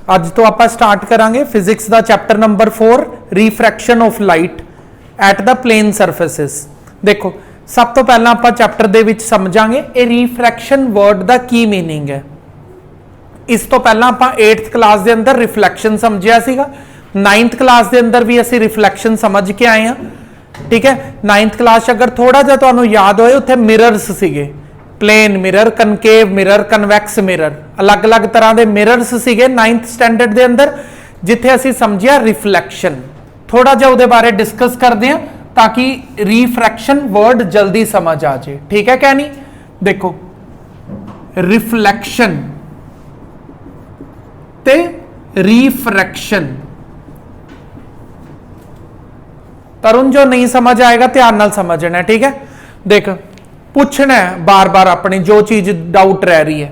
ਅੱਜ ਤੋਂ ਆਪਾਂ स्टार्ट करांगे फिजिक्स का chapter number 4 refraction of light at the plane surfaces. देखो सब तो पहला आप चैप्टर दे विच समझांगे ये रिफ्रैक्शन वर्ड का की मीनिंग है। इस तो पहला आप 8th क्लास के अंदर रिफ्लैक्शन समझिया सीगा, 9th क्लास के अंदर भी असी रिफ्लैक्शन समझ के आए हैं। ठीक है, 9th क्लास अगर थोड़ा जिहा तुहानूं याद होए उत्थे मिरर्स सीगे, plane mirror, concave mirror, convex mirror, अलग अलग तरह के मिरर्स सीगे 9th स्टैंडर्ड के अंदर, जिथे असी समझिया रिफ्लैक्शन। थोड़ा जिहा उहदे बारे डिस्कस करते हैं ताकि रिफ्रैक्शन वर्ड जल्दी समझ आ जाए। ठीक है क्या नहीं? देखो रिफ्लैक्शन ते रिफ्रैक्शन, तरुण जो नहीं समझ आएगा ध्यान नाल समझना है। ठीक है, देख पूछना है बार बार अपनी जो चीज डाउट रह रही है।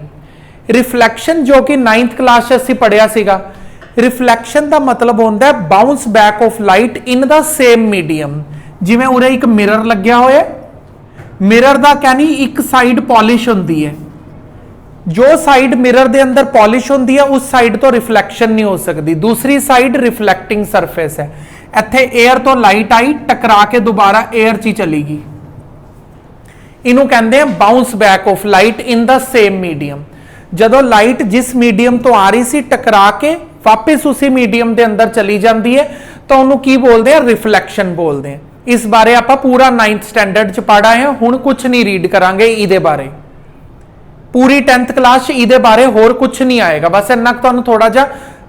रिफ्लैक्शन जो कि 9th क्लास असी पढ़िया सीगा, रिफ्लैक्शन का मतलब होता है bounce back of light in the same medium. जिवें उरे एक मिरर लग्या होया, मिरर का कहनी एक साइड पॉलिश होंदी है, जो साइड मिरर के अंदर पॉलिश होंदी है उस साइड तो रिफ्लैक्शन नहीं हो सकती, दूसरी साइड रिफ्लैक्टिंग सरफेस है। इत्थे एयर तो लाइट आई टकरा के दोबारा एयर च चली गई, इनू कहते हैं bounce back of light in the same medium. जदों लाइट जिस मीडियम तो आ रही सी टकरा के वापस उसी मीडियम के अंदर चली जाती है तो उन्होंने की बोलते हैं, रिफ्लैक्शन बोलते हैं। इस बारे आप पूरा 9th स्टैंडर्ड च पढ़ा है, हुण कुछ नहीं रीड करांगे इहदे बारे। पूरी 10th क्लास इहदे बारे होर कुछ नहीं आएगा, बस इन्ना तुहानूं थोड़ा जिहा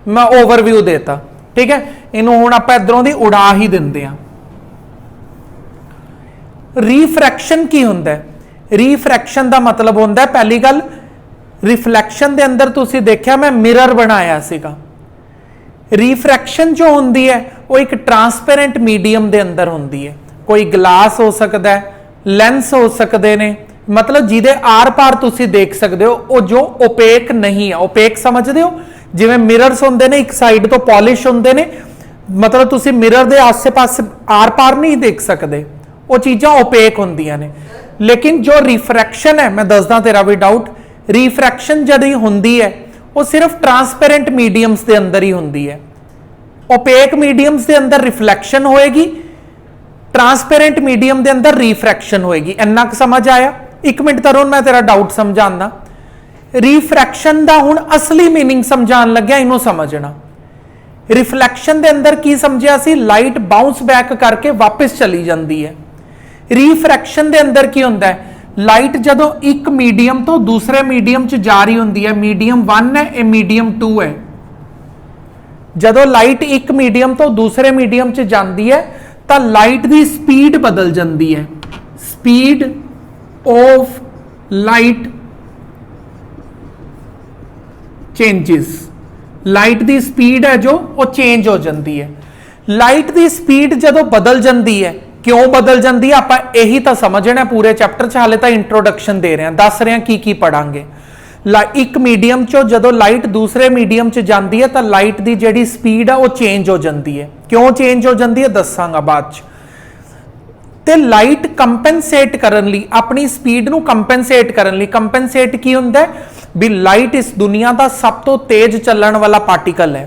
मैं ओवरव्यू देता। ठीक है, इनू हुण आपां इधरों दी उड़ा ही दिंदे हां। रिफ्रैक्शन की हुंदा है? रिफ्रैक्शन का मतलब होता है, पहली गल रिफ्लैक्शन के अंदर तुसी देखिया मैं मिरर बनाया सीगा। रिफ्रैक्शन जो होंदी है वो एक ट्रांसपेरेंट मीडियम के अंदर होंदी है, कोई ग्लास हो सकता है, लेंस हो सकते ने, मतलब जिदे आर पार तुसी देख सकते हो, वो जो ओपेक नहीं है। ओपेक समझते हो? जिवें मिरर्स होंदे ने एक साइड तो पॉलिश होंदे ने, मतलब तुसी मिरर के आसे पास आर पार नहीं देख सकते, वो चीज़ां ओपेक होंदियां ने। लेकिन जो रिफ्रैक्शन है, मैं दसदा तेरा भी डाउट, रिफ्रैक्शन जदी होंदी है वो सिर्फ ट्रांसपेरेंट मीडियम्स के अंदर ही होंदी है। ओपेक मीडियम्स के अंदर रिफ्लैक्शन होएगी, ट्रांसपेरेंट मीडियम के अंदर रिफ्रैक्शन होएगी। इन्ना समझ आया? एक मिनट तरुण मैं तेरा डाउट समझाना। रिफ्रैक्शन का हुण असली मीनिंग समझान लग्या, इनू समझना। रिफ्लैक्शन के अंदर की समझिया सी, लाइट बाउंस बैक करके वापस चली जाती है। रिफ्रैक्शन के अंदर की होंदा है, लाइट जदों एक मीडियम तो दूसरे मीडियम च जा रही होंदी है, मीडियम 1 है, मीडियम 2 है। जदों लाइट एक मीडियम तो दूसरे मीडियम च जाती है तो लाइट की स्पीड बदल जाती है। Speed of light changes, light की स्पीड है जो वो चेंज हो जाती है। लाइट की स्पीड जदों बदल जाती है, क्यों बदल जाती है आप यही तो समझना पूरे चैप्टर च, हाले तो इंट्रोडक्शन दे रहे हैं, दस रहे हैं की पढ़ांगे। एक मीडियम चो जदों लाइट दूसरे मीडियम च जाती है तो लाइट की जिहड़ी स्पीड है वो चेंज हो जाती है। क्यों चेंज हो जाती है दसांगा बाद च। ते लाइट कंपनसेट करन लई, अपनी स्पीड नूं कंपनसेट करन लई, कंपनसेट की हुंदा है भी लाइट इस दुनिया का सब तो तेज चलण वाला पार्टिकल है,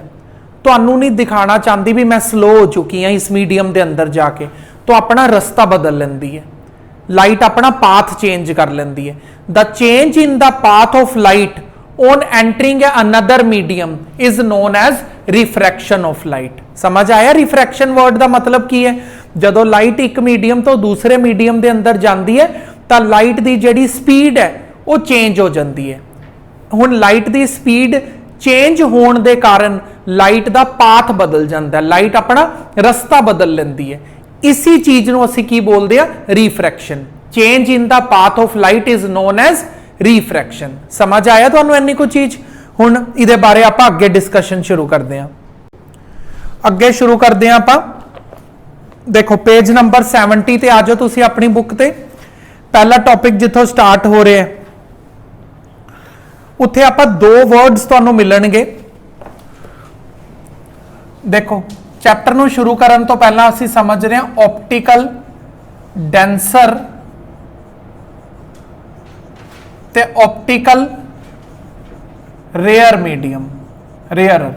तुहानूं नहीं दिखाना चाहती भी मैं स्लो हो चुकी हाँ इस मीडियम के अंदर जाके, तो अपना रस्ता बदल लेंदी है। लाइट अपना पाथ चेंज कर लेंदी है। The change in the path of light on entering another medium is known as refraction of light. समझ आया रिफ्रैक्शन वर्ड का मतलब की है? जदों लाइट एक मीडियम तो दूसरे मीडियम के अंदर जाती है तो लाइट की जिहड़ी स्पीड है वो चेंज हो जाती है। हुण लाइट की स्पीड चेंज होने के कारण लाइट का पाथ बदल जाता है, लाइट अपना रस्ता बदल लेंदी है। इसी चीज नूं असीं की बोलते हैं? Refraction. Change in the path of light is known as refraction. समझ आया तुहानूं इन्नी कुछ चीज? हुण इहदे बारे आपां अगे डिस्कशन शुरू करते हैं। अगे शुरू करते हैं आपां। देखो पेज नंबर 70 ते आ जाओ तुसीं अपनी बुक ते। पहला टॉपिक जिथों स्टार्ट हो रहा है उत्थे आपां 2 वर्ड्स तुहानूं मिलणगे। देखो चैप्टर नूं शुरू करन तो पहला असीं समझ रहे हैं ऑप्टिकल डेंसर ते ऑप्टिकल रेयर मीडियम, रेयरर।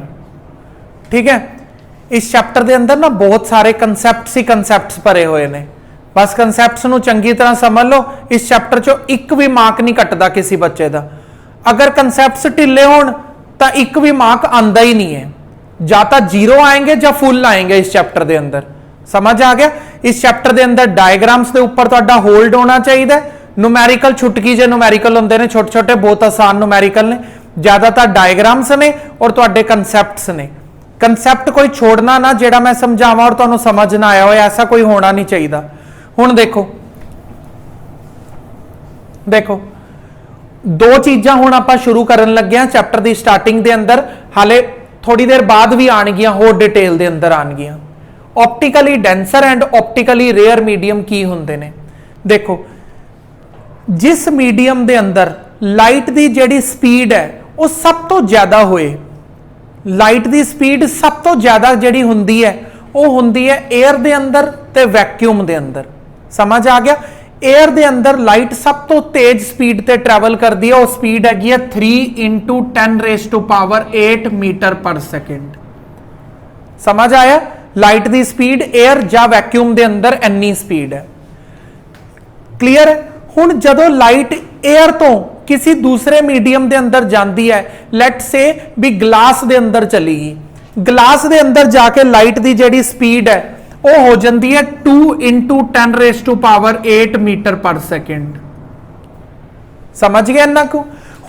ठीक है। इस चैप्टर के अंदर ना बहुत सारे कंसैप्ट्स ही कंसैप्ट्स भरे हुए ने, बस कंसैप्ट्स नूं चंगी तरह समझ लो। इस चैप्टर चो एक भी मार्क नहीं कटदा किसी बच्चे का। अगर कंसैप्ट्स ढिले होण तां एक भी मार्क आंदा ही नहीं है, या तो जीरो आएंगे या फुल आएंगे इस चैप्टर के अंदर। समझ आ गया। इस चैप्टर के अंदर डायग्राम्स के उपर तुहाडा होल्ड होना चाहिए। न्यूमैरिकल छुटकी जे न्यूमैरिकल होंदे ने, छोटे छोटे बहुत आसान न्यूमैरिकल ने, ज्यादातर डायग्राम्स ने और तुहाडे कंसैप्ट्स ने। कंसैप्ट कोई छोड़ना ना जेड़ा मैं समझावां और तुहानूं समझ ना आया हो, ऐसा कोई होना नहीं चाहिए। हुण देखो देखो दो चीज़ां हुण आपां शुरू करन लगे हां चैप्टर की स्टार्टिंग के अंदर, हाले थोड़ी देर बाद भी आणगियां, होर डिटेल के अंदर आणगियां। Optically denser and optically rare medium की हुंदे ने। देखो जिस मीडियम के अंदर लाइट की जिहड़ी स्पीड है वो सब तो ज्यादा होए, लाइट की स्पीड सब तो ज्यादा जिहड़ी हुंदी है वो हुंदी है एयर के अंदर ते वैक्यूम के अंदर। समझ आ गया। एयर के अंदर लाइट सब तो तेज स्पीड ते ट्रैवल करती है, वो स्पीड हैगी 3 × 10⁸ मीटर पर सेकेंड। समझ आया। लाइट की स्पीड एयर या वैक्यूम के अंदर इन्नी स्पीड है। क्लीयर है। हुण जदों लाइट एयर तो किसी दूसरे मीडियम के अंदर जाती है, लेट से भी ग्लास के अंदर चली गई, ग्लास के अंदर जाके लाइट की जिहड़ी स्पीड है वो हो जाती है 2 × 10⁸ मीटर पर सेकेंड। समझ गए इन्ना को।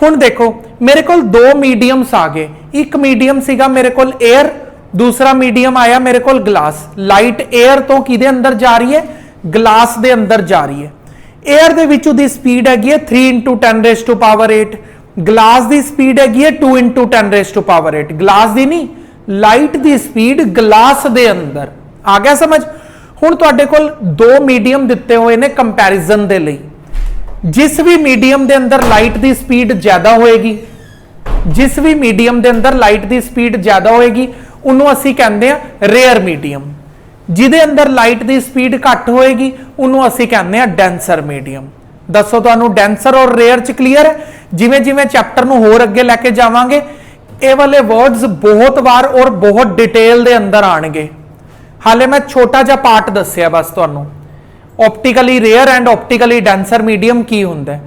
हुण देखो मेरे को दो मीडियम्स आ गए, एक मीडियम सीगा मेरे को एयर, दूसरा मीडियम आया मेरे को ग्लास। लाइट एयर तो किदे अंदर जा रही है, ग्लास के अंदर जा रही है। एयर दे विचों दी स्पीड हैगी 3 × 10⁸, ग्लास की स्पीड हैगी 2 × 10⁸। ग्लास की नहीं, लाइट की स्पीड ग्लास दे अंदर। आ गया समझ। हुण तुहाडे कोल दो मीडियम दिते हुए ने कंपैरिजन दे लई। जिस भी मीडियम के अंदर लाइट की स्पीड ज्यादा होएगी, जिस भी मीडियम के अंदर लाइट की स्पीड ज्यादा होएगी उन्होंने असीं कहंदे आ रेयर मीडियम। जिहदे अंदर लाइट की स्पीड घट होएगी उन्होंने असीं कहंदे आ डेंसर मीडियम। दसो तुहानूं डेंसर और रेयर च क्लीयर है। जिवें जिवें चैप्टर नूं होर अगे लैके जावांगे ये वाले वर्ड्स बहुत बार और बहुत डिटेल दे अंदर आणगे। हाले मैं छोटा जिहा पार्ट दस्सिया बस तुहानूं। Optically rare and optically denser medium की हुंदा है।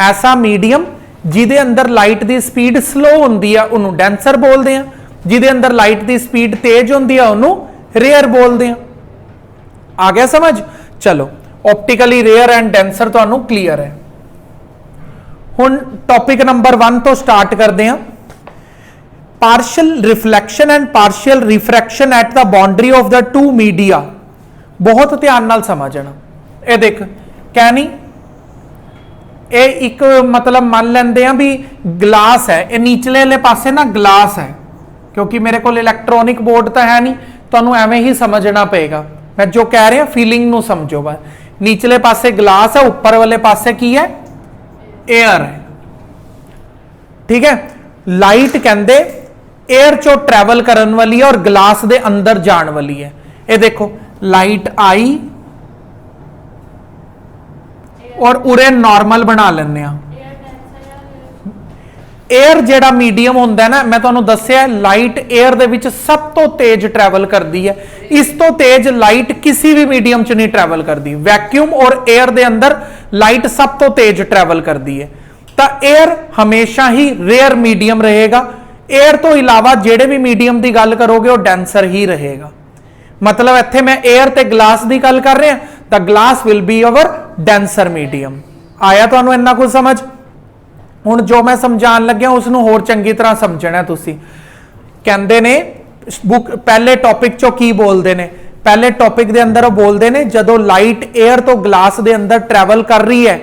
ऐसा मीडियम जिहदे अंदर लाइट की स्पीड स्लो हुंदी है उन्होंने डेंसर बोलते हैं, जिहदे अंदर लाइट की स्पीड तेज हुंदी है उन्होंने रेयर बोलते हैं। आ गया समझ। चलो ऑप्टिकली रेयर एंड डेंसर तुहानूं क्लीयर है। हुण टॉपिक नंबर 1 तो स्टार्ट करते हैं। Partial reflection and partial refraction at the boundary of the two media. बहुत ध्यान नाल समझना। ये देख कहनी ये एक मतलब मान लेंदे आ भी ग्लास है, ये नीचले वाले पासे ना ग्लास है, क्योंकि मेरे को इलैक्ट्रॉनिक बोर्ड तो है नहीं, तुहानूं एवें ही समझना पेगा। मैं जो कह रहा फीलिंग नूं समझो बस। नीचले पासे ग्लास है, ऊपर वाले पासे की है एयर है। ठीक है। लाइट कहंदे एयर चो ट्रैवल करन वाली है और ग्लास दे अंदर जान वाली है। ये देखो लाइट आई और उरे नॉर्मल बना लेने। एयर जेड़ा मीडियम होंदा है ना, मैं तुहानूं दस्सिया लाइट एयर दे विच सब तो तेज ट्रैवल करती है। इस तो तेज लाइट किसी भी मीडियम च नहीं ट्रैवल करती। वैक्यूम और एयर दे अंदर लाइट सब तो तेज ट्रैवल करती है। तो एयर हमेशा ही रेयर मीडियम रहेगा। एयर तो इलावा जेड़े भी मीडियम की गल करोगे वो डेंसर ही रहेगा। मतलब इत्थे मैं एयर ते ग्लास की गल कर रहा, तो glass will be our denser medium. आया तुहानूं इन्ना कुछ समझ। हुण जो मैं समझाण लग्या उसनूं होर चंगी तरह समझना। तुसीं कहंदे ने बुक पहले टॉपिक चो की बोलते हैं, पहले टॉपिक के अंदर वो बोलते हैं जदों लाइट एयर तो ग्लास के अंदर ट्रैवल कर रही है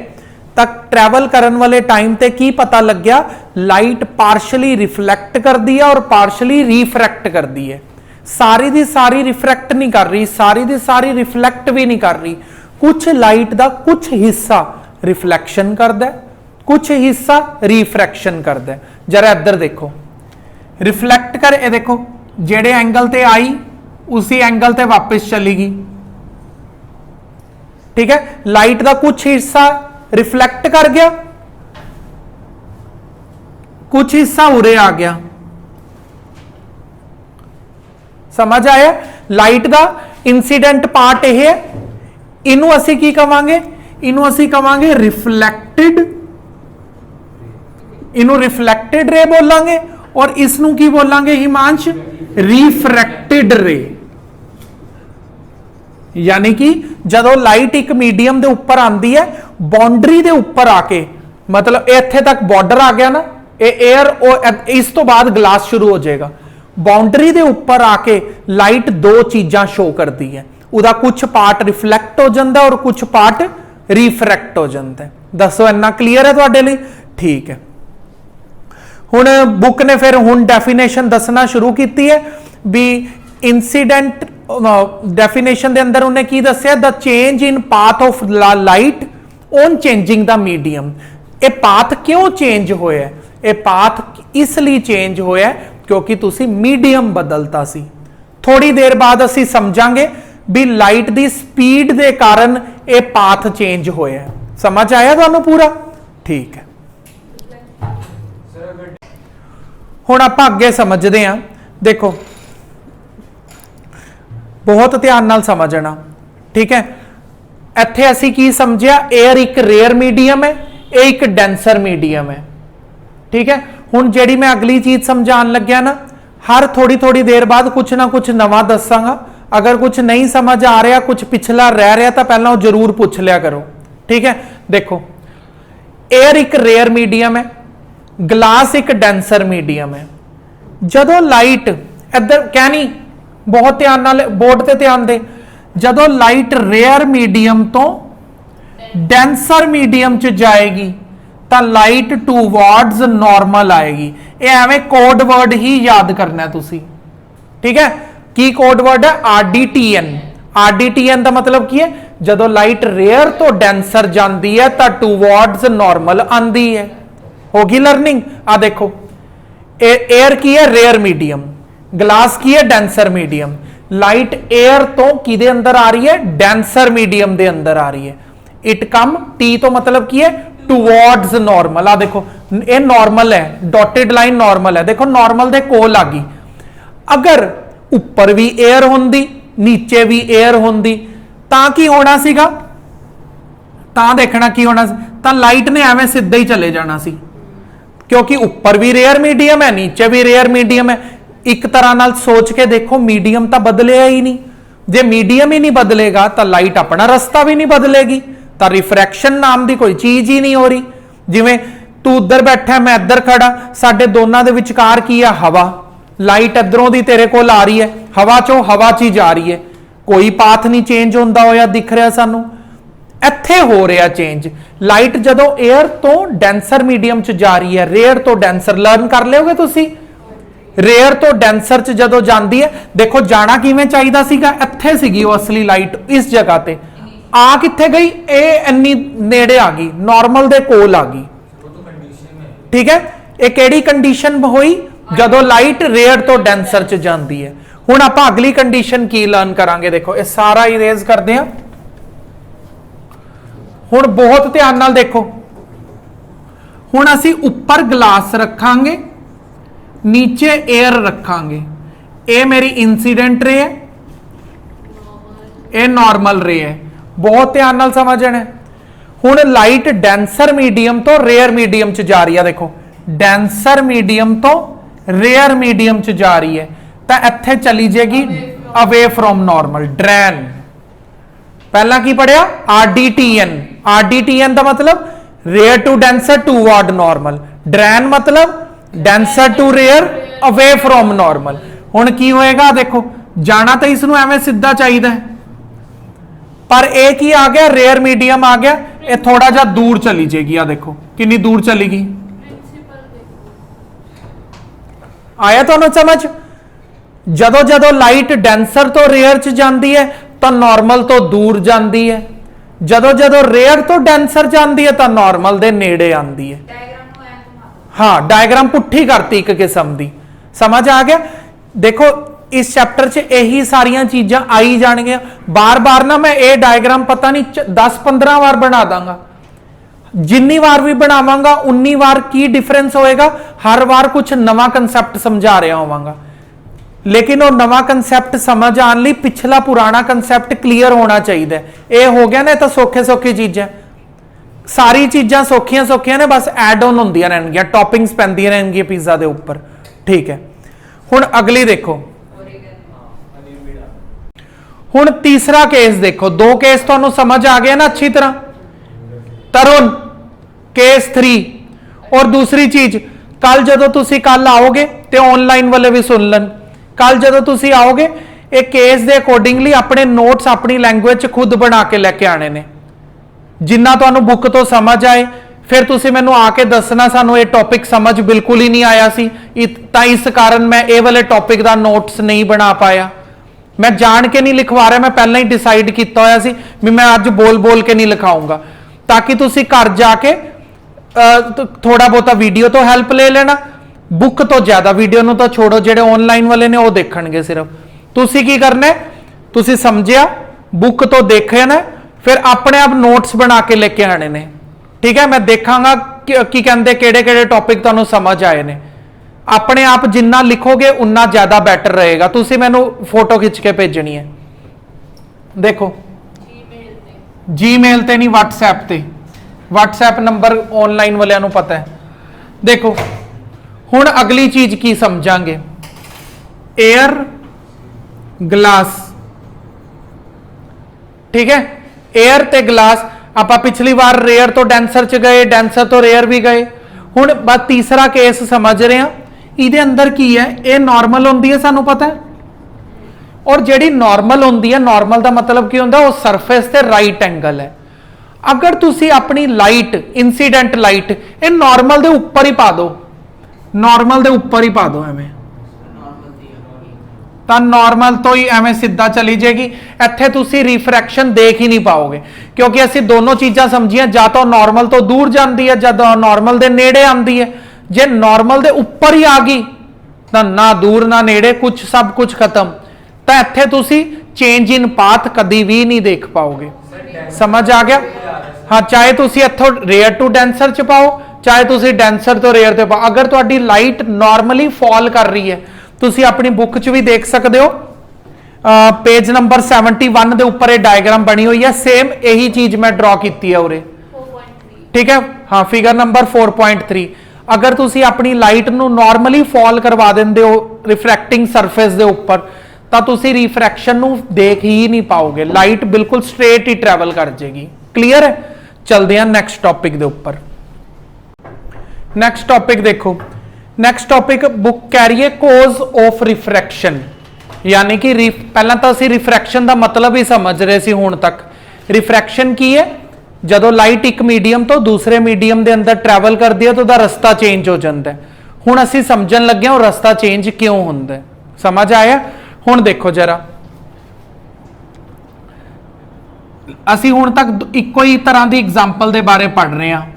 तक ट्रैवल करने वाले टाइम ते की पता लग गया लाइट पार्शली रिफ्लैक्ट करती है और पार्शली रिफ्रैक्ट करती है। सारी दी सारी रिफ्रैक्ट नहीं कर रही, सारी दी सारी रिफ्लैक्ट भी नहीं कर रही। कुछ लाइट का कुछ हिस्सा रिफ्लैक्शन करता है, कुछ हिस्सा रिफ्रैक्शन करता है। जरा इधर देखो रिफ्लैक्ट कर, ये देखो जेड़े एंगल ते आई उसी एंगल ते वापस चली गई। ठीक है। लाइट का कुछ हिस्सा रिफ्लैक्ट कर गया, कुछ हिस्सा उरे आ गया। समझ आया? लाइट का इंसीडेंट पार्ट यह है, इनू असी की कवांगे, इनू असी कवांगे रिफ्लैक्टेड, इनू रिफ्लैक्टेड रे बोलांगे और इसनू की बोलांगे हिमांश? रिफ्रैक्टेड रे। यानी कि जदों लाइट एक मीडियम के उपर आती है, बाउंड्री के उपर आके, मतलब इत्थे तक बॉर्डर आ गया ना, ये एयर, इस तो बाद ग्लास शुरू हो जाएगा। बाउंड्री के उपर आके लाइट दो चीजां शो करती है, उदा कुछ पार्ट रिफ्लैक्ट हो जाता है और कुछ पार्ट रिफ्रैक्ट हो जाता है। दसो इन्ना क्लीयर है तुहाडे लई? ठीक है। हुण बुक ने फिर हुण डेफिनेशन दसना शुरू की है भी इंसीडेंट डेफिनेशन के अंदर उन्हें की दस्या, the change in path of light on changing the medium. ये पाथ क्यों चेंज होया? ये पाथ इसलिए चेंज होया क्योंकि तुसी मीडियम बदलता सी। थोड़ी देर बाद असी समझांगे भी लाइट की स्पीड के कारण ये पाथ चेंज होया। समझ आया तुहानू पूरा? ठीक है। हुण आपां अगे समझदे हां। देखो बहुत ध्यान नाल समझना, ठीक है। इत्थे असी की समझिया, एयर एक रेयर मीडियम है, एक डेंसर मीडियम है, ठीक है। हुण जिहड़ी मैं अगली चीज समझान लग्या ना, हर थोड़ी थोड़ी देर बाद कुछ ना कुछ नवा दसांगा। अगर कुछ नहीं समझ आ रहा, कुछ पिछला रह रहा, तो पहला वो जरूर पूछ लिया करो, ठीक है। देखो एयर एक रेयर मीडियम है, ग्लास एक डेंसर मीडियम है। जदों लाइट इधर कहनी, बहुत ध्यान नाल बोर्ड ते ध्यान दे, जदों लाइट रेयर मीडियम तो डेंसर मीडियम च जाएगी तो लाइट टूवर्ड्स नॉर्मल आएगी। ये एवें कोड वर्ड ही याद करना है तुसी, ठीक है। की कोड वर्ड है? RDTN। RDTN का मतलब की है? जदों लाइट रेयर तो डेंसर जाती है तो टूवर्ड्स नॉर्मल आती है। होगी लर्निंग? आ देखो, एयर की है? Rare medium. ग्लास की है? Denser medium. लाइट एयर तो किदे अंदर आ रही है? डेंसर मीडियम के अंदर आ रही है। इट कम, टी तो मतलब की है? Towards normal. आ देखो ये नॉर्मल है, डॉटेड लाइन नॉर्मल है। देखो नॉर्मल दे कोल आ गई। अगर ऊपर भी एयर होंदी, नीचे भी एयर होंदी, तां की होना सीगा? तां देखना की होना, तां लाइट ने एवें सीधा ही चले जाना सी, क्योंकि ऊपर भी रेयर मीडियम है, नीचे भी रेयर मीडियम है। एक तरह नाल सोच के देखो, मीडियम तो बदलिया ही नहीं। जे मीडियम ही नहीं बदलेगा तो लाइट अपना रास्ता भी नहीं बदलेगी, तो रिफ्रैक्शन नाम की कोई चीज ही नहीं हो रही। जिवें तू उधर बैठा, मैं इधर खड़ा, साडे दोनों के विचकार की है? हवा। लाइट इधरों दी तेरे कोल आ रही है, हवा चो हवा च ही जा रही है, कोई पाथ नहीं चेंज होंदा होया दिख रहा सानू। इत्थे हो रहा चेंज। लाइट जदों एयर तो डेंसर मीडियम च जा रही है, रेयर तो डेंसर, लर्न कर लोगे तुसी। रेयर तो डेंसर च जदों जाती है, देखो जाना किवें चाहिदा सीगा? इत्थे सीगी वो असली लाइट, इस जगह ते आ कित्थे गई? ए इन्नी नेड़े आ गई, नॉर्मल दे कोल आ गई, ठीक है। ये केड़ी कंडीशन होई? जदों लाइट रेयर तो डेंसर च जाती है। हुण आपां अगली कंडीशन की लर्न करांगे। देखो ये सारा इरेज करदे हां। हुण बहुत ध्यान नाल देखो, हुण असीं उपर ग्लास रखांगे, नीचे एयर रखांगे। ये मेरी इंसीडेंट रे है, ये नॉर्मल रे है। बहुत ध्यान नाल समझना है। हुण लाइट डेंसर मीडियम तो रेयर मीडियम च जा रही है। देखो डेंसर मीडियम तो रेयर मीडियम च जा रही है, तो इत्थे चली जाएगी अवे फ्रॉम नॉर्मल, ड्रैन। पहला की पढ़िया? RDTN। RDTN का मतलब rare to denser toward normal, ड्रैन मतलब denser to rare away from normal. हुण की होएगा? देखो जाना तो इसनू एवें सीधा चाहिए, पर एक ही आ गया, रेयर मीडियम आ गया, ये थोड़ा जा दूर चली जाएगी। आ देखो कितनी दूर चली गई। आया तो समझ? जदों जदों लाइट डेंसर तो रेयर च जाती है तो नॉर्मल तो दूर जाती है, जदों जदों रेयर तो डेंसर जाती है तो नॉर्मल दे नेड़े आती है। हाँ, डायग्राम पुट्ठी करती एक किस्म की। समझ आ गया? देखो इस चैप्टर च यही सारिया चीज़ां आई जाएंगियां। बार बार ना मैं ये डायग्राम पता नहीं 10-15 बार बना दूंगा। जिन्नी बार भी बनावांगा उन्नी बार की डिफरेंस होएगा, हर बार कुछ नवा कंसेप्ट समझा रहा होवांगा। लेकिन वो नवा कंसैप्ट समझ आने लिए पिछला पुराना कंसैप्ट क्लीयर होना चाहिए। ये हो गया ना, तो सौखे सौखी चीज़ें, सारी चीज़ां सौखियां सौखियां ने, बस एड ऑन होंदियां रहनगियां, टॉपिंग्स पैंदियां रहनगियां पिज़्ज़ा के उपर। ठीक है, हुण अगली देखो, हुण तीसरा केस देखो। दो केस तुहानूं समझ आ गए ना अच्छी तरह। तरुण केस 3। और दूसरी चीज, कल जदों तुसीं कल आओगे तो ऑनलाइन वाले भी सुन लन। कल जदों तुसीं आओगे एक केस के अकॉर्डिंगली अपने नोट्स अपनी लैंग्वेज खुद बना के लैके आने ने, जिन्ना तुहानूं बुक तो समझ आए। फिर तुसीं मैनूं आके दसना सानूं ये टॉपिक समझ बिल्कुल ही नहीं आया सी, इस कारण मैं ये वाले टॉपिक का नोट्स नहीं बना पाया। मैं जान के नहीं लिखवा रहा, मैं पहले ही डिसाइड किया होया सी भी मैं अज बोल बोल के नहीं लिखाऊंगा, ताकि तुसीं घर जाके थोड़ा बहुता वीडियो तो हैल्प ले लेना। बुक तो ज्यादा वीडियो नु तो छोड़ो, जेडे ऑनलाइन वाले ने वो देखणगे सिर्फ। तुसीं की करना है, तुसीं समझिया, बुक तो देखे ना, फिर अपने आप नोट्स बना के लेके आने ने। ठीक है, मैं देखांगा की कहते केड़े केड़े टॉपिक तुहानूं समझ आए ने। अपने आप जिन्ना लिखोगे उन्ना ज्यादा बैटर रहेगा। तुसीं मैनूं फोटो खिंच के भेजनी है। देखो जीमेल ते नहीं, व्हाट्सएप ते। व्हाट्सएप नंबर ऑनलाइन वालियां नूं पता है। देखो हुण अगली चीज की समझांगे, एयर ग्लास। ठीक है, एयर ते ग्लास। आपां पिछली बार रेयर तो डेंसर च गए, डेंसर तो रेयर भी गए। हुण बस तीसरा केस समझ रहे हैं। इहदे अंदर की है, ये नॉर्मल होंदी है, सानू पता है। और जिहड़ी नॉर्मल होंदी है, नॉर्मल का मतलब की होंदा, वो सरफेस ते राइट एंगल है। अगर तुसी अपनी लाइट, इंसीडेंट लाइट, ये नॉर्मल दे ऊपर ही पा दो, नॉर्मल दे ऊपर ही पा दो एवें, तो नॉर्मल तो ही एवें सीधा चली जाएगी। इत्थे तुसी रिफ्रैक्शन देख ही नहीं पाओगे, क्योंकि असी दोनों चीज़ां समझियां, जा तो नॉर्मल तो दूर जाती है, जब नॉर्मल दे नेड़े आती है। जे नॉर्मल दे ऊपर ही आ गई तो ना दूर ना नेड़े, कुछ सब कुछ खत्म। तो इत्थे तुसी चेंज इन पाथ कभी भी नहीं देख पाओगे। समझ आ गया? हाँ, चाहे तुसी इत्थों रेयर टू डेंसर च पाओ, चाहे तुसी डेंसर तो रेयर ते पाओ। अगर तुहाडी लाइट नॉर्मली फॉल कर रही है, तुसी अपनी बुक च भी देख सकते हो, पेज नंबर 71 दे ऊपर ये डायग्राम बनी हुई है। सेम यही चीज मैं ड्रॉ की है उरे। ठीक है, हाँ, फिगर नंबर 4.3। अगर तुसी अपनी लाइट नू नॉर्मली फॉल करवा देंदे हो रिफ्रैक्टिंग सरफेस दे ऊपर, तो तुसी रिफ्रैक्शन नू देख ही नहीं पाओगे, लाइट बिल्कुल स्ट्रेट ही ट्रैवल कर जाएगी। क्लियर है? चलते हैं नेक्स्ट टॉपिक दे ऊपर। नेक्स्ट टॉपिक देखो, नेक्स्ट टॉपिक बुक कह रही है कोज ऑफ रिफ्रैक्शन, यानी कि पहला तो असी रिफ्रैक्शन का मतलब ही समझ रहे सी हुण तक। रिफ्रैक्शन की है? जदों लाइट एक मीडियम तो दूसरे मीडियम के अंदर ट्रैवल करती है तो उसका रस्ता चेंज हो जाता है। हुण असी समझन लगे वो रस्ता चेंज क्यों होंदा है। समझ आया? हुण देखो जरा, असी हुण तक इको ही तरह की एग्जाम्पल के बारे पढ़ रहे हैं,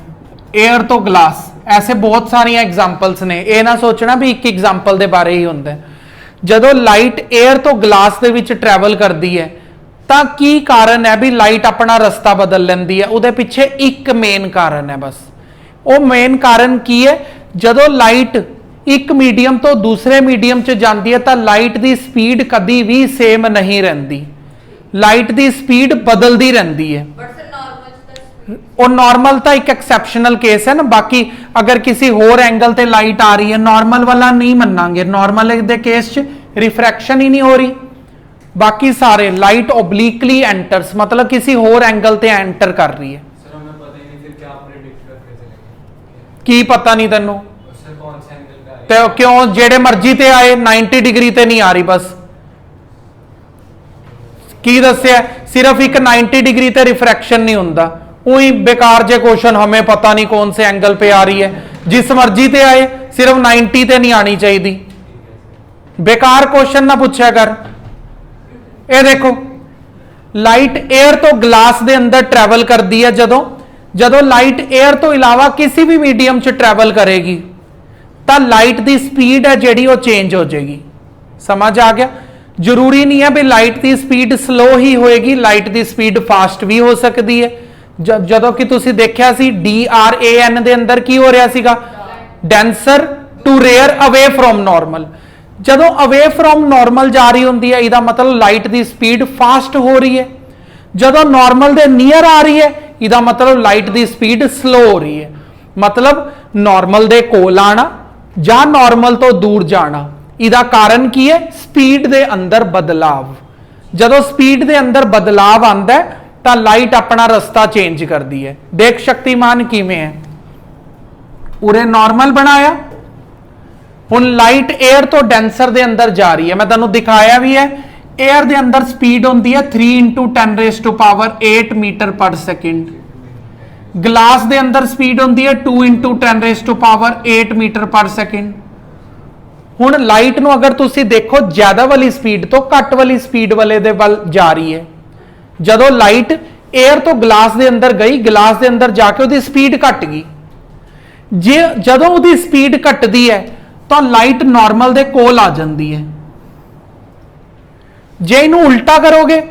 एयर तो ग्लास। ऐसे बहुत सारिया एग्जाम्पल्स ने, ये ना सोचना भी एक एग्जाम्पल के बारे ही होंदा है। जदों लाइट एयर तो ग्लास के विच ट्रैवल करती है, तो की कारण है भी लाइट अपना रस्ता बदल लैंदी है? उहदे पिछे एक मेन कारण है बस। वो मेन कारण की है, जदों लाइट एक मीडियम तो दूसरे मीडियम च जाती है तो लाइट की स्पीड कभी भी सेम नहीं रहती, लाइट की स्पीड बदलती रहती है। और नॉर्मल तो एक एक्सैप्शनल केस है ना, बाकी अगर किसी होर एंगल ते लाइट आ रही है, नॉर्मल वाला नहीं मनांगे। नॉर्मल दे केस च रिफ्रैक्शन ही नहीं हो रही, बाकी सारे लाइट ओब्लिकली एंटर्स, मतलब किसी होर एंगल ते एंटर कर रही है। सर हमें पता ही नहीं फिर क्या आप प्रेडिक्ट करके चलेंगे। की पता नहीं तेनों? सर कौन से एंगल पे आए? ते क्यों जेड़े मर्जी ते आए, 90 डिग्री ते नहीं आ रही, बस की दस्या सिर्फ एक 90 डिग्री ते रिफ्रैक्शन नहीं होंदा। वही बेकार जे क्वेश्चन, हमें पता नहीं कौन से एंगल पे आ रही है, जिस मर्जी ते आए, सिर्फ 90 ते नहीं आनी चाहिए। बेकार क्वेश्चन ना पूछा कर। ये देखो, लाइट एयर तो ग्लास दे अंदर ट्रैवल करती है, जदों लाइट एयर तो इलावा किसी भी मीडियम च ट्रैवल करेगी तो लाइट की स्पीड है जिहड़ी वो चेंज हो जाएगी। समझ आ गया? जरूरी नहीं है भी लाइट की स्पीड स्लो ही होएगी, लाइट की स्पीड फास्ट भी हो सकती है। जदों कि तुसी देखिया सी DRAN दे अंदर की हो रहा सीगा, denser to rare away from normal. ਜਦੋਂ ਅਵੇ ਫਰੋਮ ਨਾਰਮਲ ਜਾ ਰਹੀ ਹੁੰਦੀ ਹੈ ਇਹਦਾ ਮਤਲਬ ਲਾਈਟ ਦੀ ਸਪੀਡ ਫਾਸਟ ਹੋ ਰਹੀ ਹੈ, ਜਦੋਂ ਨਾਰਮਲ ਦੇ ਨੀਅਰ ਆ ਰਹੀ ਹੈ ਇਹਦਾ ਮਤਲਬ ਲਾਈਟ ਦੀ ਸਪੀਡ ਸਲੋ ਹੋ ਰਹੀ ਹੈ। ਮਤਲਬ ਨਾਰਮਲ ਦੇ ਕੋਲ ਆਣਾ ਜਾਂ ਨਾਰਮਲ ਤੋਂ ਦੂਰ ਜਾਣਾ, ਇਹਦਾ ਕਾਰਨ ਕੀ ਹੈ? ਸਪੀਡ ਦੇ ਅੰਦਰ ਬਦਲਾਵ। ਜਦੋਂ ਸਪੀਡ ਦੇ ਅੰਦਰ ਬਦਲਾਵ ਆਂਦਾ ਹੈ ਤਾਂ ਲਾਈਟ ਆਪਣਾ ਰਸਤਾ ਚੇਂਜ ਕਰਦੀ ਹੈ। ਦੇਖ ਸ਼ਕਤੀਮਾਨ ਕਿਵੇਂ ਹੈ, ਉਰੇ ਨਾਰਮਲ ਬਣਾਇਆ, ਹੁਣ ਲਾਈਟ 에ਅਰ ਤੋਂ ਡੈਂਸਰ ਦੇ ਅੰਦਰ ਜਾ ਰਹੀ ਹੈ। ਮੈਂ ਤੁਹਾਨੂੰ ਦਿਖਾਇਆ ਵੀ ਹੈ, 에ਅਰ ਦੇ ਅੰਦਰ ਸਪੀਡ ਹੁੰਦੀ ਹੈ 3 × 10⁸ ਮੀਟਰ ਪਰ ਸੈਕਿੰਡ। ਗਲਾਸ ਦੇ ਅੰਦਰ ਸਪੀਡ ਹੁੰਦੀ ਹੈ 2 × 10⁸ ਮੀਟਰ ਪਰ ਸੈਕਿੰਡ। ਹੁਣ ਲਾਈਟ ਨੂੰ ਅਗਰ ਤੁਸੀਂ ਦੇਖੋ ਜ਼ਿਆਦਾ ਵਾਲੀ ਸਪੀਡ ਤੋਂ ਘੱਟ ਵਾਲੀ ਸਪੀਡ ਵਾਲੇ ਦੇ ਵੱਲ ਜਾ ਰਹੀ ਹੈ। ਜਦੋਂ ਲਾਈਟ 에ਅਰ ਤੋਂ ਗਲਾਸ ਦੇ ਅੰਦਰ ਗਈ, ਗਲਾਸ ਦੇ ਅੰਦਰ ਜਾ ਕੇ ਉਹਦੀ ਸਪੀਡ ਘਟ ਗਈ। ਜਦੋਂ ਉਹਦੀ ਸਪੀਡ ਘਟਦੀ ਹੈ ਤਾਂ ਲਾਈਟ ਨਾਰਮਲ ਦੇ ਕੋਲ ਆ ਜਾਂਦੀ ਹੈ। ਜੇ ਇਹਨੂੰ ਉਲਟਾ ਕਰੋਗੇ,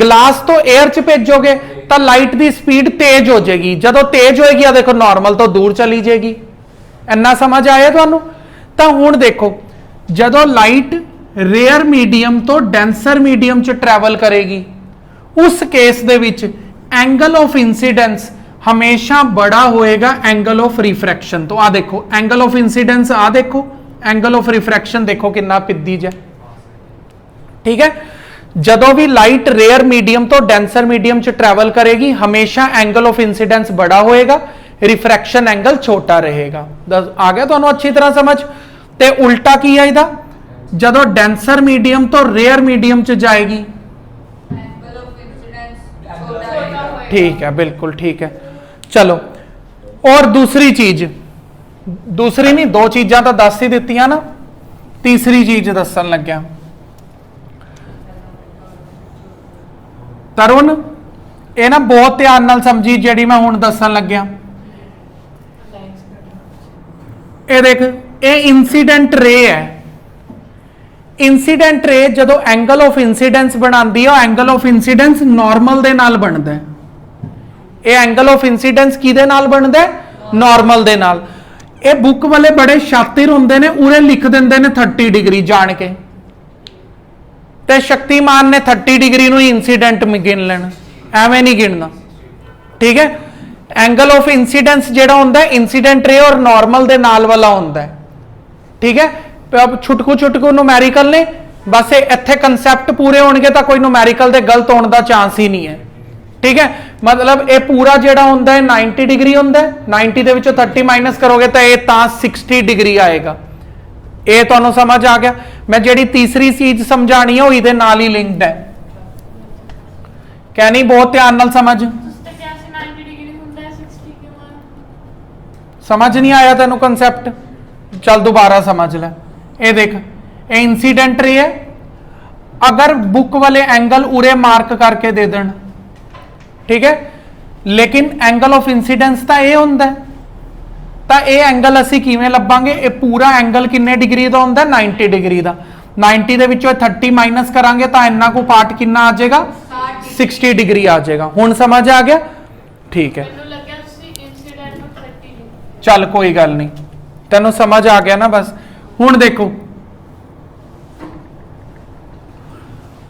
ਗਲਾਸ ਤੋਂ 에ਅਰ ਚ ਭੇਜੋਗੇ ਤਾਂ ਲਾਈਟ ਦੀ ਸਪੀਡ ਤੇਜ਼ ਹੋ ਜਾਏਗੀ। ਜਦੋਂ ਤੇਜ਼ ਹੋਏਗੀ ਆ ਦੇਖੋ ਨਾਰਮਲ ਤੋਂ ਦੂਰ ਚਲੀ ਜਾਏਗੀ। ਇੰਨਾ ਸਮਝ ਆਇਆ ਤੁਹਾਨੂੰ? ਤਾਂ ਹੁਣ ਦੇਖੋ, ਜਦੋਂ ਲਾਈਟ ਰੇਅਰ ਮੀਡੀਅਮ ਤੋਂ ਡੈਂਸਰ ਮੀਡੀਅਮ ਚ ਟਰੈਵਲ ਕਰੇਗੀ, ਉਸ ਕੇਸ ਦੇ ਵਿੱਚ ਐਂਗਲ ਆਫ ਇਨਸੀਡੈਂਸ ਹਮੇਸ਼ਾ ਬੜਾ ਹੋਏਗਾ ਐਂਗਲ ਆਫ ਰਿਫਰੈਕਸ਼ਨ ਤੋਂ। ਆ ਦੇਖੋ ਐਂਗਲ ਆਫ ਇਨਸੀਡੈਂਸ, ਆ ਦੇਖੋ ਐਂਗਲ ਆਫ ਰਿਫਰੈਕਸ਼ਨ, ਦੇਖੋ ਕਿੰਨਾ ਪਿੱਦੀਜ ਹੈ। ਠੀਕ ਹੈ, ਜਦੋਂ ਵੀ ਲਾਈਟ ਰੇਅਰ ਮੀਡੀਅਮ ਤੋਂ ਡੈਂਸਰ ਮੀਡੀਅਮ ਚ ਟਰੈਵਲ ਕਰੇਗੀ ਹਮੇਸ਼ਾ ਐਂਗਲ ਆਫ ਇਨਸੀਡੈਂਸ ਬੜਾ ਹੋਏਗਾ, ਰਿਫਰੈਕਸ਼ਨ ਐਂਗਲ ਛੋਟਾ ਰਹੇਗਾ। ਆ ਗਿਆ ਤੁਹਾਨੂੰ ਅੱਛੀ ਤਰ੍ਹਾਂ ਸਮਝ? ਤੇ ਉਲਟਾ ਕੀ ਹੈ ਇਹਦਾ? ਜਦੋਂ ਡੈਂਸਰ ਮੀਡੀਅਮ ਤੋਂ ਰੇਅਰ ਮੀਡੀਅਮ ਚ ਜਾਏਗੀ, ठीक है, बिल्कुल ठीक है। चलो, और दूसरी चीज, दूसरी नहीं दो चीजा तो दस ही दित्तियां ना, तीसरी चीज दसन लग्या। तरुण ये ना बहुत ध्यान नाल समझी जिहड़ी मैं हुण दसन लग्या। ये देख, ये इंसीडेंट रे है। इंसीडेंट रे जदों एंगल ऑफ इंसीडेंस बनाती है, एंगल ऑफ इंसीडेंस नॉर्मल दे नाल बनता है। ये एंगल ऑफ इंसीडेंस किहदे नाल बनता है? नॉर्मल दे नाल। ये बुक वाले बड़े शातिर होंदे ने, उरे लिख देंदे ने 30 डिग्री जान के, ते शक्तिमान ने 30 डिग्री नूं इंसीडेंट में गिन लेना, एवें नहीं गिनना। ठीक है, एंगल ऑफ इंसीडेंस जिहड़ा हुंदा है इंसीडेंट रे और नॉर्मल दे नाल वाला हुंदा है। ठीक है, अब छुटकू छुटकू नुमैरिकल ने बस इत्थे कंसैप्ट पूरे होणगे तां कोई नुमैरिकल दे गलत होने दा चांस ही नहीं है। ठीक है, मतलब ये पूरा जिहड़ा हुंदा है 90 डिग्री हुंदा है, 90 दे विचों 30 माइनस करोगे तो ये तां 60 डिग्री आएगा। ये तुहानूं समझ आ गया? मैं जिहड़ी तीसरी चीज समझानी है वो इहदे नाल ही लिंक्ड है। कहनी बहुत ध्यान नाल समझ। समझ नहीं आया तेनू कंसैप्ट? चल दोबारा समझ ले। ये देख, ये इंसीडेंट रे है। अगर बुक वाले एंगल उरे मार्क करके दे देन, ठीक है, लेकिन एंगल ऑफ इंसीडेंस तो यह होंदा है, तो ये एंगल असी किवें लभांगे? ये पूरा एंगल किन्ने डिग्री का होंदा है? 90 डिग्री का। 90 दे विचों 30 माइनस करांगे तो इन्ना को पार्ट कितना आ जाएगा? 60 डिग्री आ जाएगा। हुण समझ आ गया? ठीक है, चल कोई गल नहीं, तेनों समझ आ गया ना? बस हुण देखो,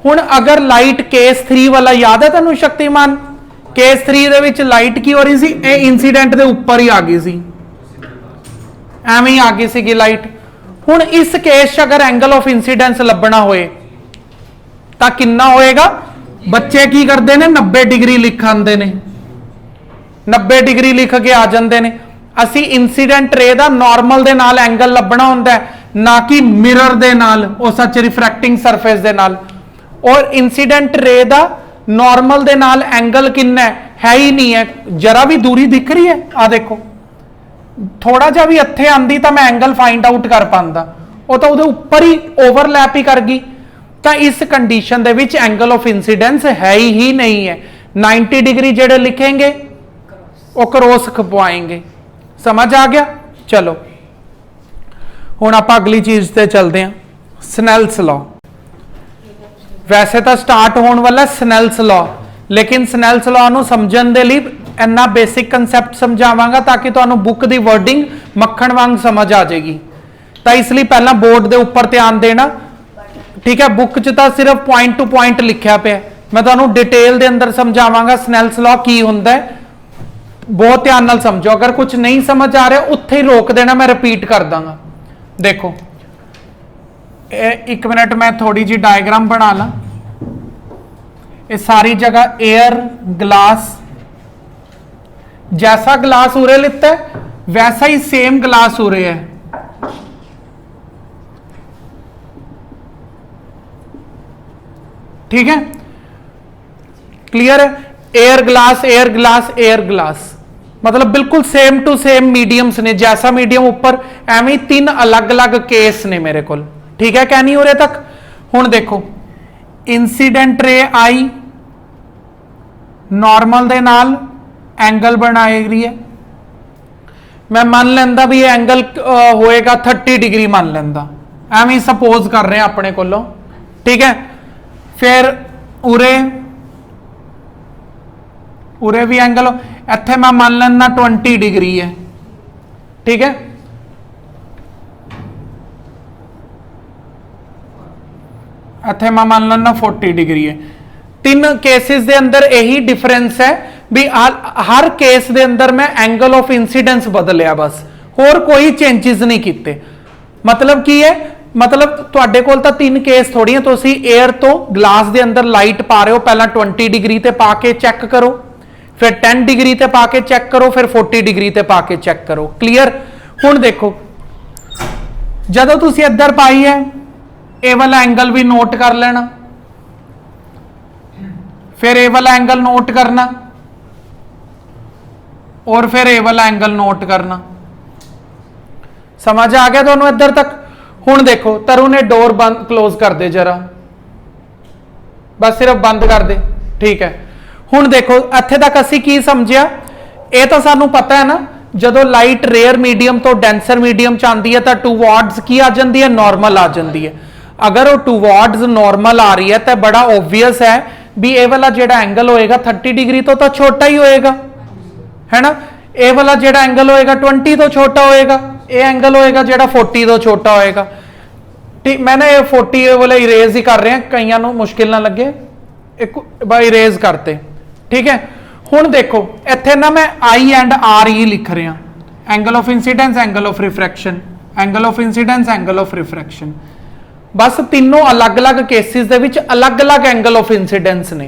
हुण अगर लाइट केस 3 वाला याद है तेनों शक्तिमान? केस 3 दे विच लाइट की हो रही सी, ये इंसीडेंट दे ऊपर ही आ गई सी, एवें ही आ गई सी लाइट। हुण इस केस च अगर एंगल ऑफ इंसीडेंस लभना होए तां कितना होएगा? बच्चे की करते हैं? 90 डिग्री लिख आंदे ने, 90 डिग्री लिख के आ जाते हैं। असी इंसीडेंट रे दा नॉर्मल दे नाल एंगल लभना होंदा है, ना कि मिरर दे नाल, ओ सच रिफ्रैक्टिंग सरफेस दे नाल। और इंसीडेंट रे दा नॉर्मल दे नाल एंगल कितना है ही नहीं है, जरा भी दूरी दिख रही है। आ देखो, थोड़ा जा भी इत्थे आंदी तो मैं एंगल फाइंड आउट कर पांदा, वो तो उहदे ऊपर ही ओवरलैप ही कर गई। तो इस condition they which angle of incidence है ही नहीं है। 90 डिग्री जेड़े लिखेंगे वो क्रॉस खपवाएंगे। समझ आ गया? चलो हुण आपां अगली चीज ते चलते हैं, स्नेल्स लॉ। वैसे तो स्टार्ट होने वाला स्नेल्स लॉ, लेकिन स्नेल्स लॉ नूं समझण दे लई इन्ना बेसिक कंसैप्ट समझावांगा ताकि तुहानूं बुक दी वर्डिंग मक्खण वांग समझ आ जाएगी। ਤਾਂ ਇਸ ਲਈ ਪਹਿਲਾਂ ਬੋਰਡ ਦੇ ਉੱਪਰ ਧਿਆਨ ਦੇਣਾ, ਠੀਕ ਹੈ। ਬੁੱਕ 'ਚ ਤਾਂ ਸਿਰਫ ਪੁਆਇੰਟ ਟੂ ਪੁਆਇੰਟ ਲਿਖਿਆ ਪਿਆ, ਮੈਂ ਤੁਹਾਨੂੰ ਡਿਟੇਲ ਦੇ ਅੰਦਰ ਸਮਝਾਵਾਂਗਾ ਸਨੈਲਸ ਲਾਅ ਕੀ ਹੁੰਦਾ ਹੈ। ਬਹੁਤ ਧਿਆਨ ਨਾਲ ਸਮਝੋ, ਅਗਰ ਕੁਝ ਨਹੀਂ ਸਮਝ ਆ ਰਿਹਾ ਉੱਥੇ ਹੀ ਰੋਕ ਦੇਣਾ, ਮੈਂ ਰਿਪੀਟ ਕਰ ਦਾਂਗਾ। ਦੇਖੋ एक मिनट मैं थोड़ी जी डायग्राम बना ला। ये सारी जगह एयर ग्लास, जैसा ग्लास उरे लिखता है वैसा ही सेम ग्लास उरे है, ठीक है, क्लियर है। Air glass air glass air glass, मतलब बिल्कुल सेम टू सेम मीडियम्स ने, जैसा मीडियम ऊपर एवं ही 3 अलग अलग केस ने मेरे को, ठीक है। क्या नहीं हो रहे तक। हुण देखो इंसीडेंट रे आई नॉर्मल दे नाल एंगल बनाए रही है, मैं मान लेंदा भी ये एंगल होएगा 30 डिग्री, मान लेंदा एवं सपोज कर रहे हैं अपने कोलों, ठीक है। फिर उरे उरे भी एंगल इत्थे मैं मान लेना 20 डिग्री है, ठीक है। इत्थे मैं मान लेना 40 डिग्री है। 3 केसेस दे अंदर यही डिफरेंस है भी हर केस दे अंदर मैं एंगल ऑफ इंसीडेंस बदलिया, बस होर कोई चेंजेस नहीं किते। मतलब की है, मतलब तुहाडे कोल तां 3 केस थोड़ी है, तुसीं एयर तो ग्लास दे अंदर लाइट पा रहे हो, पहला 20 डिग्री ते पा के चेक करो, फिर 10 डिग्री ते पा के चेक करो, फिर 40 डिग्री ते पा के चेक करो, क्लियर। हुण देखो जदों तुसीं इधर पाई है ए वाला एंगल भी नोट कर लेना, फिर ए वाला एंगल नोट करना और फिर ए वाला एंगल नोट करना। समझ आ गया दोनों इधर तक। हुण देखो तरु ने डोर बंद क्लोज कर दे जरा, बस सिर्फ बंद कर दे, ठीक है। हुण देखो इत्थे तक असीं की समझिया, ये तो सानू पता है ना, जदों लाइट रेयर मीडियम तो डेंसर मीडियम च आंदी है तो टूवर्ड्स की आ जांदी है, नॉर्मल आ जांदी है। अगर वो टूवर्ड्स नॉर्मल आ रही है तो बड़ा ओबवियस है भी ये वाला जेड़ा एंगल होएगा 30 डिग्री तो छोटा ही होएगा, है ना। ये वाला जेड़ा एंगल होएगा 20 तो छोटा होएगा, ये एंगल होएगा जेड़ा 40 तो छोटा होएगा, ठीक। मैंने ये 40 वाला इरेज ही कर रहे हैं, कईयां नूं मुश्किल ना लगे, एक इरेज करते, ठीक है। हुण देखो इत्थे ना मैं आई एंड आर ही लिख रहा, angle of incidence angle of refraction, angle of incidence angle of refraction, बस तीनों अलग अलग केसिस दे विच अलग अलग एंगल ऑफ इंसीडेंस ने।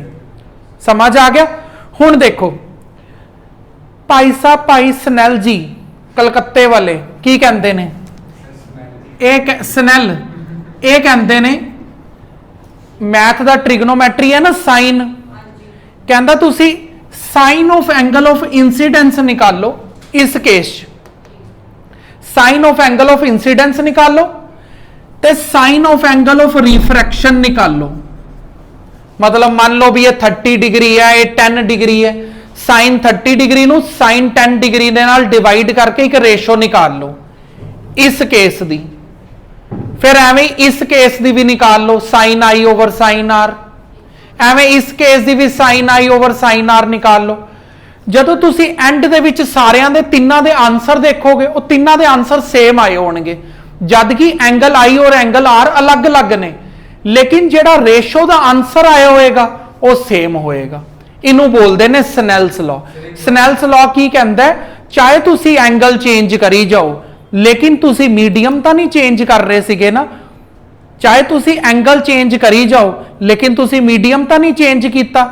समझ आ गया। हुण देखो भाई साहब भाई स्नैल जी कलकत्ते वाले की कहंदे ने, एक स्नैल ये कहंदे ने मैथ दा ट्रिग्नोमैट्री है ना, साइन, कहंदा तुसी sine of angle of incidence निकालो इस case, sine of angle of incidence निकालो ते sine of angle of refraction निकालो। मतलब मान लो भी ये 30 डिग्री है, ये 10 डिग्री है, साइन 30 डिग्री नू साइन 10 डिग्री दे नाल डिवाइड करके एक रेशो निकाल लो इस केस दी, फिर एवें इस केस दी भी निकाल लो, साइन आई ओवर साइन आर, एवें इस केस दी भी साइन आई ओवर साइन आर निकाल लो। जदों तुसी एंड दे विच सारियां दे तिन्नां दे आंसर देखोगे, वो तिन्नां दे आंसर सेम आए होणगे, जद कि एंगल आई और एंगल आर अलग अलग ने, लेकिन जेड़ा रेशो दा आंसर आया होएगा वो सेम होएगा। इनू बोलते ने स्नैल्स लॉ। स्नैल्स लॉ की कहंदा है, चाहे तुसी एंगल चेंज करी जाओ लेकिन तुसी मीडियम तो नहीं चेंज कर रहे सीगे ना, चाहे तुसी एंगल चेंज करी जाओ लेकिन तुसी मीडियम तो नहीं चेंज किया,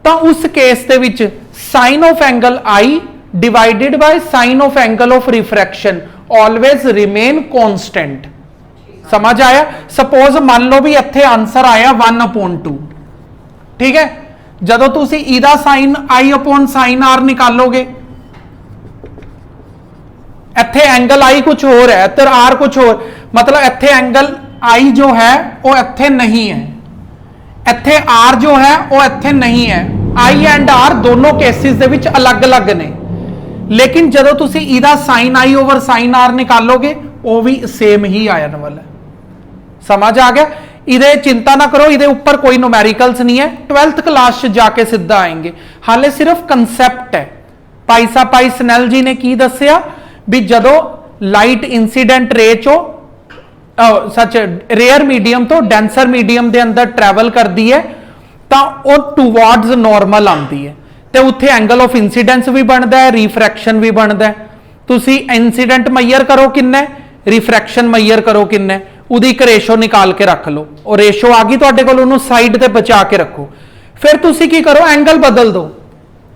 तो उस केस दे विच sine of angle I divided by sine of angle of refraction always remain constant. समझ आया। सपोज मान लो भी इत्थे आंसर आया 1/2, ठीक है। जदों तुसी इदा sine I upon sine R निकालोगे, इत्थे एंगल आई कुछ और है, इधर आर कुछ और, मतलब इत्थे एंगल आई जो है वो इत्थे नहीं है, इत्थे आर जो है वो इत्थे नहीं है। आई एंड आर दोनों केसेस दे विच अलग अलग ने, लेकिन जदों तुसी इदा साइन आई ओवर साइन आर निकालोगे वो भी सेम ही आने वाला है। समझ आ गया। इधे चिंता ना करो, इधे ऊपर कोई न्यूमेरिकल्स नहीं है, 12th क्लास जाके सीधा आएंगे, हाले सिर्फ कंसेप्ट है। भाई साहब भाई स्नैल जी ने की दसिया भी जदों लाइट इंसीडेंट रे चो ਸੱਚ ਰੇਅਰ ਮੀਡੀਅਮ ਤੋਂ ਡੈਂਸਰ ਮੀਡੀਅਮ ਦੇ ਅੰਦਰ ਟਰੈਵਲ ਕਰਦੀ ਹੈ ਤਾਂ ਉਹ ਟੂਵਾਰਡਸ ਨਾਰਮਲ ਆਉਂਦੀ ਹੈ ਤੇ ਉੱਥੇ ਐਂਗਲ ਆਫ ਇਨਸੀਡੈਂਸ ਵੀ ਬਣਦਾ ਹੈ, ਰਿਫਰੈਕਸ਼ਨ ਵੀ ਬਣਦਾ ਹੈ। ਤੁਸੀਂ ਇਨਸੀਡੈਂਟ ਮੈਜ਼ਰ ਕਰੋ ਕਿੰਨਾ ਹੈ, ਰਿਫਰੈਕਸ਼ਨ ਮੈਜ਼ਰ ਕਰੋ ਕਿੰਨਾ ਹੈ, ਉਹਦੀ ਇੱਕ ਰੇਸ਼ੋ ਨਿਕਾਲ ਕੇ ਰੱਖ ਲਓ। ਉਹ ਰੇਸ਼ੋ ਆ ਗਈ ਤੁਹਾਡੇ ਕੋਲ, ਉਹਨੂੰ ਸਾਈਡ ਤੇ ਬਚਾ ਕੇ ਰੱਖੋ। ਫਿਰ ਤੁਸੀਂ ਕੀ ਕਰੋ, ਐਂਗਲ ਬਦਲ ਦਿਓ।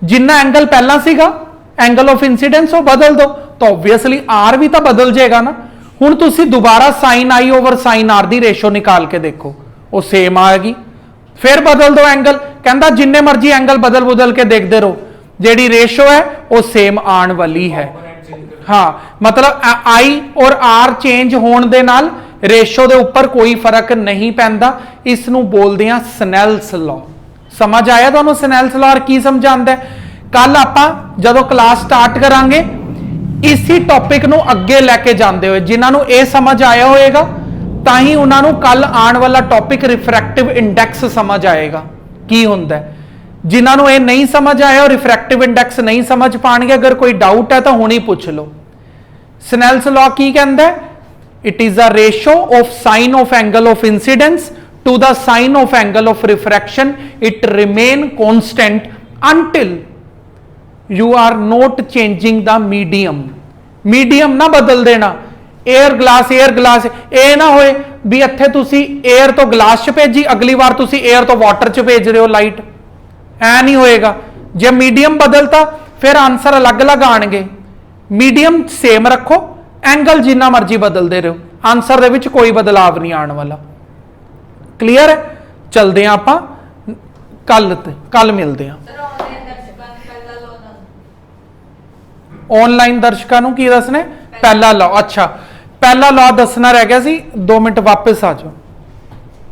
ਜਿੰਨਾ ਐਂਗਲ ਪਹਿਲਾਂ ਸੀਗਾ ਐਂਗਲ ਆਫ ਇਨਸੀਡੈਂਸ ਉਹ ਬਦਲ ਦਿਓ ਤਾਂ ਆਬਵੀਅਸਲੀ ਆਰ ਵੀ ਤਾਂ ਬਦਲ ਜਾਏਗਾ ਨਾ। ਹੁਣ ਤੁਸੀਂ ਦੁਬਾਰਾ ਸਾइन आई over sign are the ratio ਨਿਕਾਲ ਕੇ ਦੇਖੋ, ਉਹ ਸੇਮ ਆਏਗੀ। ਫਿਰ ਬਦਲ ਦਿਓ ਐਂਗਲ, ਕਹਿੰਦਾ ਜਿੰਨੇ ਮਰਜ਼ੀ ਐਂਗਲ ਬਦਲ ਕੇ ਦੇਖਦੇ ਰਹੋ, ਜਿਹੜੀ ਰੇਸ਼ੋ ਹੈ ਉਹ ਸੇਮ ਆਉਣ ਵਾਲੀ ਹੈ। ਹਾਂ, ਮਤਲਬ I ਔਰ R ਚੇਂਜ ਹੋਣ ਦੇ ਨਾਲ ਰੇਸ਼ੋ ਦੇ ਉੱਪਰ ਕੋਈ ਫਰਕ ਨਹੀਂ ਪੈਂਦਾ। ਇਸ ਨੂੰ ਬੋਲਦੇ ਆ ਸਨੈਲਸ ਲਾਅ। ਸਮਝ ਆਇਆ ਤੁਹਾਨੂੰ ਸਨੈਲਸ ਲਾਅ ਕੀ ਸਮਝਾਉਂਦਾ? ਕੱਲ ਆਪਾਂ ਜਦੋਂ ਕਲਾਸ ਸਟਾਰਟ ਕਰਾਂਗੇ ਇसी ਟੌਪਿਕ ਨੂੰ ਅੱਗੇ ਲੈ ਕੇ ਜਾਂਦੇ ਹੋਏ, ਜਿਨ੍ਹਾਂ ਨੂੰ ਇਹ ਸਮਝ ਆਇਆ ਹੋਏਗਾ ਤਾਂ ਹੀ ਉਹਨਾਂ ਨੂੰ ਕੱਲ ਆਉਣ ਵਾਲਾ ਟੌਪਿਕ ਰਿਫਰੈਕਟਿਵ ਇੰਡੈਕਸ ਸਮਝ ਆਏਗਾ ਕੀ ਹੁੰਦਾ ਹੈ। ਜਿਨ੍ਹਾਂ ਨੂੰ ਇਹ ਨਹੀਂ ਸਮਝ ਆਇਆ, ਰਿਫਰੈਕਟਿਵ ਇੰਡੈਕਸ ਨਹੀਂ ਸਮਝ ਪਾਣਗੇ, ਅਗਰ ਕੋਈ ਡਾਊਟ ਹੈ ਤਾਂ ਹੁਣੇ ਪੁੱਛ ਲਓ। ਸਨੈਲਸ ਲਾਅ ਕੀ ਕਹਿੰਦਾ ਹੈ? It is a ratio of sine of angle of incidence to the sine of angle of refraction. It remain constant until you are not changing the medium. medium ਨਾ ਬਦਲ ਦੇਣਾ। 에ਅਰ ਗਲਾਸ ਇਹ ਨਾ ਹੋਏ ਵੀ ਇੱਥੇ ਤੁਸੀਂ 에ਅਰ ਤੋਂ glass 'ਚ ਭੇਜੀ, ਅਗਲੀ ਵਾਰ ਤੁਸੀਂ 에ਅਰ ਤੋਂ ਵਾਟਰ 'ਚ ਭੇਜ ਰਹੇ ਹੋ ਲਾਈਟ। ਐ ਨਹੀਂ ਹੋਏਗਾ। ਜੇ ਮੀਡੀਅਮ ਬਦਲਤਾ ਫਿਰ ਆਨਸਰ ਅਲੱਗ-ਅਲੱਗ ਆਣਗੇ। ਮੀਡੀਅਮ ਸੇਮ ਰੱਖੋ, ਐਂਗਲ ਜਿੰਨਾ ਮਰਜ਼ੀ ਬਦਲਦੇ ਰਹੋ, ਆਨਸਰ ਦੇ ਵਿੱਚ ਕੋਈ ਬਦਲਾਵ ਨਹੀਂ ਆਉਣ ਵਾਲਾ। ਕਲੀਅਰ ਹੈ? ਚਲਦੇ ਆ ਆਪਾਂ ਕੱਲ ਮਿਲਦੇ ਆ। ਆਨਲਾਈਨ ਦਰਸ਼ਕਾਂ ਨੂੰ ਕੀ ਦੱਸਣਾ? ਪਹਿਲਾ ਲਾਅ। ਅੱਛਾ, ਪਹਿਲਾ ਲਾਅ ਦੱਸਣਾ ਰਹਿ ਗਿਆ ਸੀ, 2 ਮਿੰਟ ਵਾਪਸ ਆ ਜਾਓ।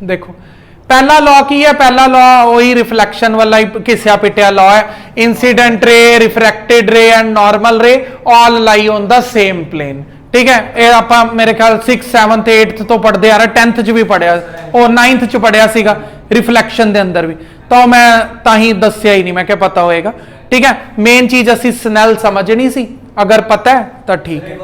ਦੇਖੋ ਪਹਿਲਾ ਲਾਅ ਕੀ ਹੈ? ਪਹਿਲਾ ਲਾਅ ਉਹੀ ਰਿਫਲੈਕਸ਼ਨ ਵਾਲਾ ਹੀ ਘਿਸਿਆ ਪਿਟਿਆ ਲਾਅ ਹੈ। ਇਨਸੀਡੈਂਟ ਰੇ, ਰਿਫਰੈਕਟਿਡ ਰੇ ਐਂਡ ਨਾਰਮਲ ਰੇ ਆਲ ਲਾਈ ਔਨ ਦਾ ਸੇਮ ਪਲੇਨ। ਠੀਕ ਹੈ, ਇਹ ਆਪਾਂ ਮੇਰੇ ਖਿਆਲ 6th 7th 8th ਤੋਂ ਪੜ੍ਹਦੇ ਆ ਰਹੇ, 10th 'ਚ ਵੀ ਪੜਿਆ, ਉਹ 9th 'ਚ ਪੜਿਆ ਸੀਗਾ ਰਿਫਲੈਕਸ਼ਨ ਦੇ ਅੰਦਰ ਵੀ, ਤਾਂ ਮੈਂ ਤਾਂ ਹੀ ਦੱਸਿਆ ਹੀ ਨਹੀਂ, ਮੈਂ ਕਿਹਾ ਪਤਾ ਹੋਏਗਾ। ਠੀਕ ਹੈ, ਮੇਨ ਚੀਜ਼ ਅਸੀਂ ਸਨੈਲ ਸਮਝਣੀ ਸੀ, ਅਗਰ ਪਤਾ ਹੈ ਤਾਂ ਠੀਕ ਹੈ।